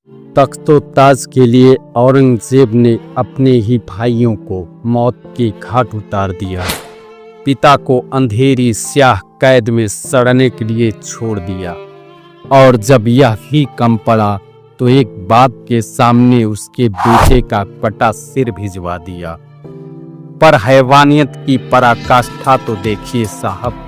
तख्तो-ताज के लिए औरंगजेब ने अपने ही भाइयों को मौत के घाट उतार दिया। पिता को अंधेरी स्याह कैद में सड़ने के लिए छोड़ दिया और जब यह भी कम पड़ा तो एक बाप के सामने उसके बेटे का कटा सिर भिजवा दिया। पर हैवानियत की पराकाष्ठा तो देखिए साहब,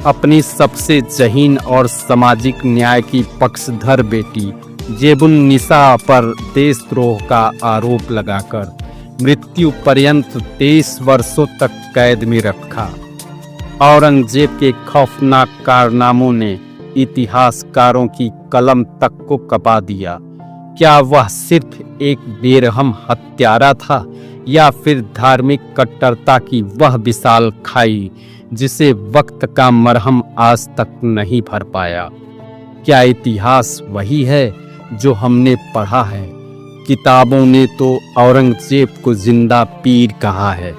अपनी सबसे जहीन और सामाजिक न्याय की पक्षधर बेटी जेबुन्निसा पर देशद्रोह का आरोप लगाकर मृत्यु पर्यंत 23 वर्षों तक कैद में रखा। औरंगजेब के खौफनाक कारनामों ने इतिहासकारों की कलम तक को कपा दिया। क्या वह सिर्फ एक बेरहम हत्यारा था या फिर धार्मिक कट्टरता की वह विशाल खाई जिसे वक्त का मरहम आज तक नहीं भर पाया? क्या इतिहास वही है जो हमने पढ़ा है? किताबों ने तो औरंगजेब को जिंदा पीर कहा है,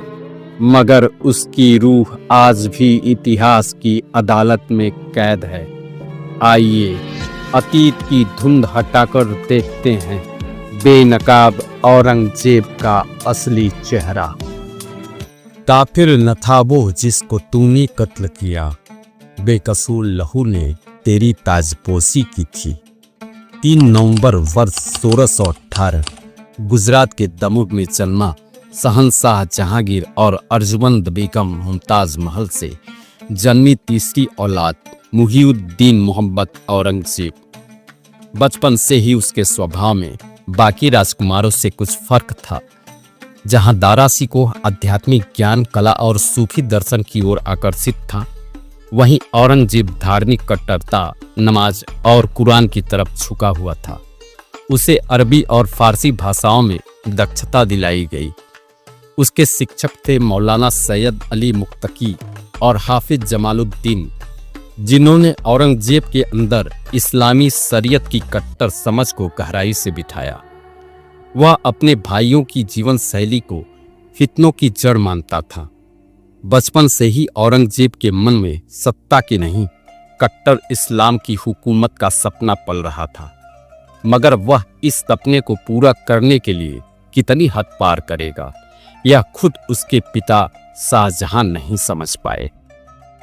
मगर उसकी रूह आज भी इतिहास की अदालत में कैद है। आइए अतीत की धुंध हटाकर देखते हैं बेनकाब औरंगजेब का असली चेहरा। काफिर न था वो जिसको तूने कत्ल किया, बेकसूर लहू ने तेरी ताजपोशी की थी। 3 नवंबर वर्ष 1618 गुजरात के दमोह में जन्मा शहंशाह जहांगीर और अर्जुमंद बेगम मुमताज महल से जन्मी तीसरी औलाद मुहिउद्दीन मोहम्मद औरंगजेब। बचपन से ही उसके स्वभाव में बाकी राजकुमारों से कुछ फर्क था। जहां दारा सिकोह आध्यात्मिक ज्ञान, कला और सूफी दर्शन की ओर आकर्षित था, वहीं औरंगजेब धार्मिक कट्टरता, नमाज और कुरान की तरफ झुका हुआ था। उसे अरबी और फारसी भाषाओं में दक्षता दिलाई गई। उसके शिक्षक थे मौलाना सैयद अली मुक्तकी और हाफिज जमालुद्दीन, जिन्होंने औरंगजेब के अंदर इस्लामी शरीयत की कट्टर समझ को गहराई से बिठाया। वह अपने भाइयों की जीवन शैली को फितनों की जड़ मानता था। बचपन से ही औरंगजेब के मन में सत्ता की नहीं, कट्टर इस्लाम की हुकूमत का सपना पल रहा था, मगर वह इस सपने को पूरा करने के लिए कितनी हद पार करेगा, यह खुद उसके पिता शाहजहां नहीं समझ पाए।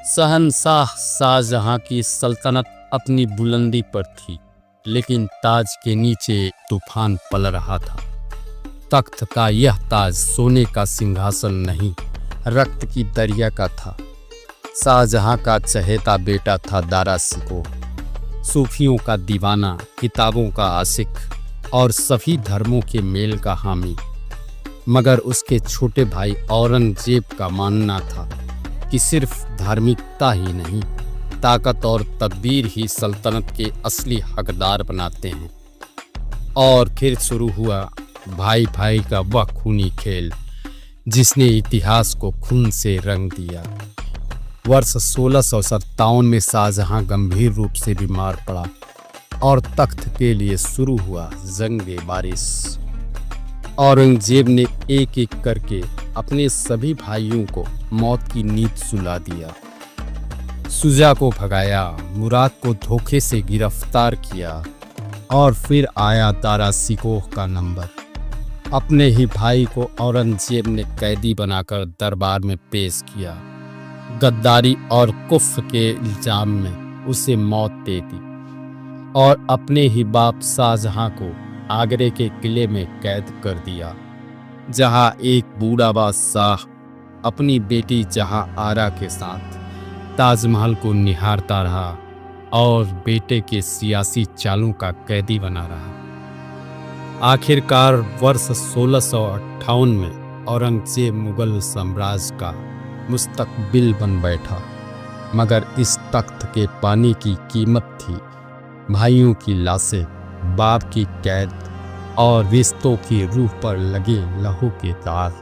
शहंशाह शाहजहां की सल्तनत अपनी बुलंदी पर थी, लेकिन ताज के नीचे तूफान पल रहा था। तख्त का यह ताज सोने का सिंहासन नहीं, रक्त की दरिया का था। शाहजहां का चहेता बेटा था दारा सिकोह, सूफियों का दीवाना, किताबों का आशिक और सभी धर्मों के मेल का हामी। मगर उसके छोटे भाई औरंगजेब का मानना था कि सिर्फ धार्मिकता ही नहीं, ताकत और तदबीर ही सल्तनत के असली हकदार बनाते हैं। और फिर शुरू हुआ भाई भाई का वह खूनी खेल जिसने इतिहास को खून से रंग दिया। वर्ष 1657 में शाहजहां गंभीर रूप से बीमार पड़ा और तख्त के लिए शुरू हुआ जंगे बारिश। औरंगजेब ने एक एक करके अपने सभी भाइयों को मौत की नींद सुला दिया। शुजा को भगाया, मुराद को धोखे से गिरफ्तार किया और फिर आया दारा सिकोह का नंबर। अपने ही भाई को औरंगजेब ने कैदी बनाकर दरबार में पेश किया। गद्दारी और कुफ्र के इल्जाम में उसे मौत दे दी और अपने ही बाप शाहजहां को आगरे के किले में कैद कर दिया, जहां एक बूढ़ा बादशाह अपनी बेटी जहां आरा के साथ ताजमहल को निहारता रहा और बेटे के सियासी चालों का कैदी बना रहा। आखिरकार वर्ष 1658 में औरंगजेब मुगल साम्राज्य का मुस्तकबिल बन बैठा, मगर इस तख्त के पानी की कीमत थी भाइयों की लाशें, बाप की कैद और रिश्तों की रूह पर लगे लहू के दाग।